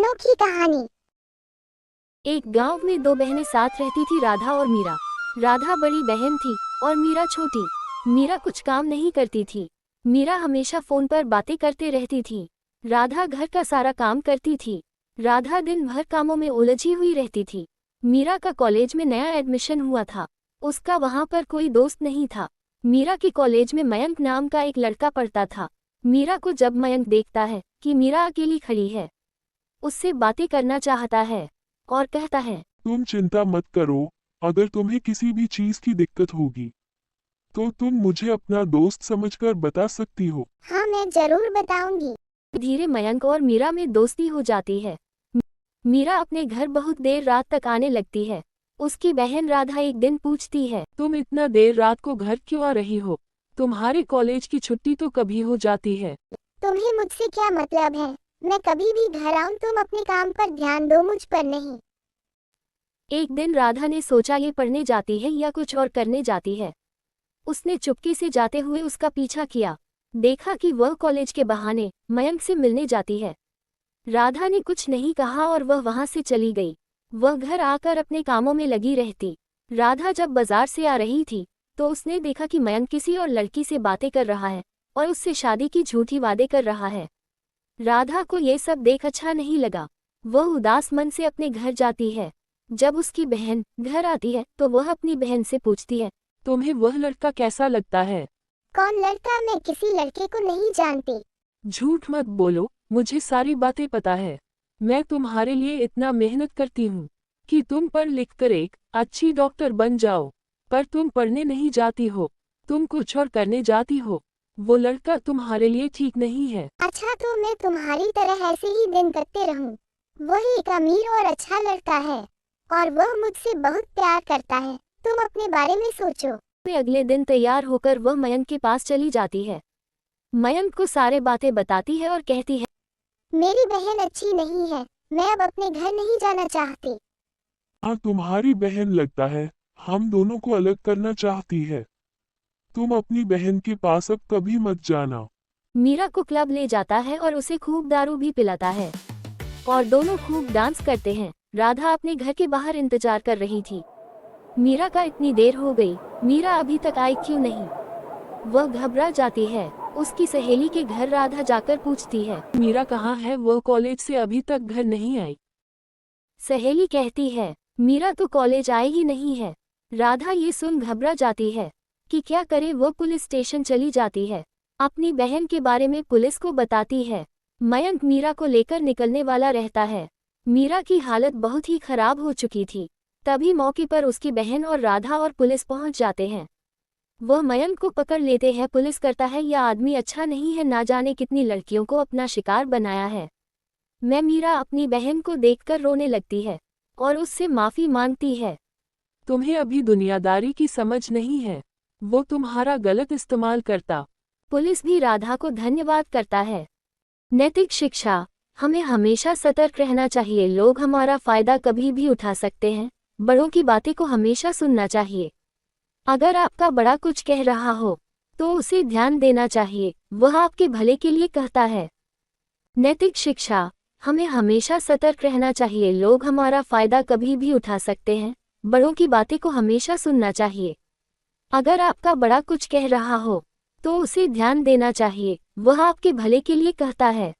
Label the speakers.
Speaker 1: अनोखी कहानी।
Speaker 2: एक गांव में दो बहनें साथ रहती थी, राधा और मीरा। राधा बड़ी बहन थी और मीरा छोटी। मीरा कुछ काम नहीं करती थी। मीरा हमेशा फोन पर बातें करते रहती थी। राधा घर का सारा काम करती थी। राधा दिन भर कामों में उलझी हुई रहती थी। मीरा का कॉलेज में नया एडमिशन हुआ था। उसका वहां पर कोई दोस्त नहीं था। मीरा के कॉलेज में मयंक नाम का एक लड़का पढ़ता था। मीरा को जब मयंक देखता है कि मीरा अकेली खड़ी है, उससे बातें करना चाहता है और कहता है,
Speaker 3: तुम चिंता मत करो, अगर तुम्हें किसी भी चीज की दिक्कत होगी तो तुम मुझे अपना दोस्त समझकर बता सकती हो।
Speaker 1: हाँ, मैं जरूर बताऊंगी।
Speaker 2: धीरे मयंक और मीरा में दोस्ती हो जाती है। मीरा अपने घर बहुत देर रात तक आने लगती है। उसकी बहन राधा एक दिन पूछती है,
Speaker 4: तुम इतना देर रात को घर क्यों आ रही हो? तुम्हारे कॉलेज की छुट्टी तो कभी हो जाती है।
Speaker 1: तुम्हें मुझसे क्या मतलब है? मैं कभी भी घर आऊं, तुम अपने काम पर ध्यान दो, मुझ पर नहीं।
Speaker 2: एक दिन राधा ने सोचा ये पढ़ने जाती है या कुछ और करने जाती है। उसने चुपके से जाते हुए उसका पीछा किया। देखा कि वह कॉलेज के बहाने मयंक से मिलने जाती है। राधा ने कुछ नहीं कहा और वह वहां से चली गई। वह घर आकर अपने कामों में लगी रहती। राधा जब बाजार से आ रही थी तो उसने देखा कि मयंक किसी और लड़की से बातें कर रहा है और उससे शादी की झूठी वादे कर रहा है। राधा को ये सब देख अच्छा नहीं लगा। वह उदास मन से अपने घर जाती है। जब उसकी बहन घर आती है तो वह अपनी बहन से पूछती है,
Speaker 4: तुम्हें वह लड़का कैसा लगता है?
Speaker 1: कौन लड़का? मैं किसी लड़के को नहीं जानती।
Speaker 4: झूठ मत बोलो, मुझे सारी बातें पता है। मैं तुम्हारे लिए इतना मेहनत करती हूँ कि तुम पढ़ लिख कर एक अच्छी डॉक्टर बन जाओ, पर तुम पढ़ने नहीं जाती हो, तुम कुछ और करने जाती हो। वो लड़का तुम्हारे लिए ठीक नहीं है।
Speaker 1: अच्छा, तो मैं तुम्हारी तरह ऐसे ही दिन करते रहूं? वह एक अमीर और अच्छा लड़का है और वह मुझसे बहुत प्यार करता है। तुम अपने बारे में सोचो।
Speaker 2: अगले दिन तैयार होकर वह मयंक के पास चली जाती है। मयंक को सारे बातें बताती है और कहती है,
Speaker 1: मेरी बहन अच्छी नहीं है, मैं अब अपने घर नहीं जाना चाहती।
Speaker 3: हाँ, तुम्हारी बहन लगता है हम दोनों को अलग करना चाहती है। तुम अपनी बहन के पास अब कभी मत जाना।
Speaker 2: मीरा को क्लब ले जाता है और उसे खूब दारू भी पिलाता है और दोनों खूब डांस करते हैं। राधा अपने घर के बाहर इंतजार कर रही थी। मीरा का इतनी देर हो गई, मीरा अभी तक आई क्यों नहीं? वह घबरा जाती है। उसकी सहेली के घर राधा जाकर पूछती है,
Speaker 4: मीरा कहाँ है? वो कॉलेज से अभी तक घर नहीं आई।
Speaker 2: सहेली कहती है, मीरा तो कॉलेज आई ही नहीं है। राधा ये सुन घबरा जाती है कि क्या करे। वो पुलिस स्टेशन चली जाती है। अपनी बहन के बारे में पुलिस को बताती है। मयंक मीरा को लेकर निकलने वाला रहता है। मीरा की हालत बहुत ही खराब हो चुकी थी। तभी मौके पर उसकी बहन और राधा और पुलिस पहुंच जाते हैं। वह मयंक को पकड़ लेते हैं। पुलिस करता है, यह आदमी अच्छा नहीं है, ना जाने कितनी लड़कियों को अपना शिकार बनाया है। मैं मीरा अपनी बहन को देखकर रोने लगती है और उससे माफी मांगती है।
Speaker 4: तुम्हें अभी दुनियादारी की समझ नहीं है, वो तुम्हारा गलत इस्तेमाल करता।
Speaker 2: पुलिस भी राधा को धन्यवाद करता है। नैतिक शिक्षा, हमें हमेशा सतर्क रहना चाहिए। लोग हमारा फायदा कभी भी उठा सकते हैं। बड़ों की बातें को हमेशा सुनना चाहिए। अगर आपका बड़ा कुछ कह रहा हो तो उसे ध्यान देना चाहिए, वह आपके भले के लिए कहता है। नैतिक शिक्षा, हमें हमेशा सतर्क रहना चाहिए। लोग हमारा फायदा कभी भी उठा सकते हैं। बड़ों की बातें को हमेशा सुनना चाहिए। अगर आपका बड़ा कुछ कह रहा हो तो उसे ध्यान देना चाहिए, वह आपके भले के लिए कहता है।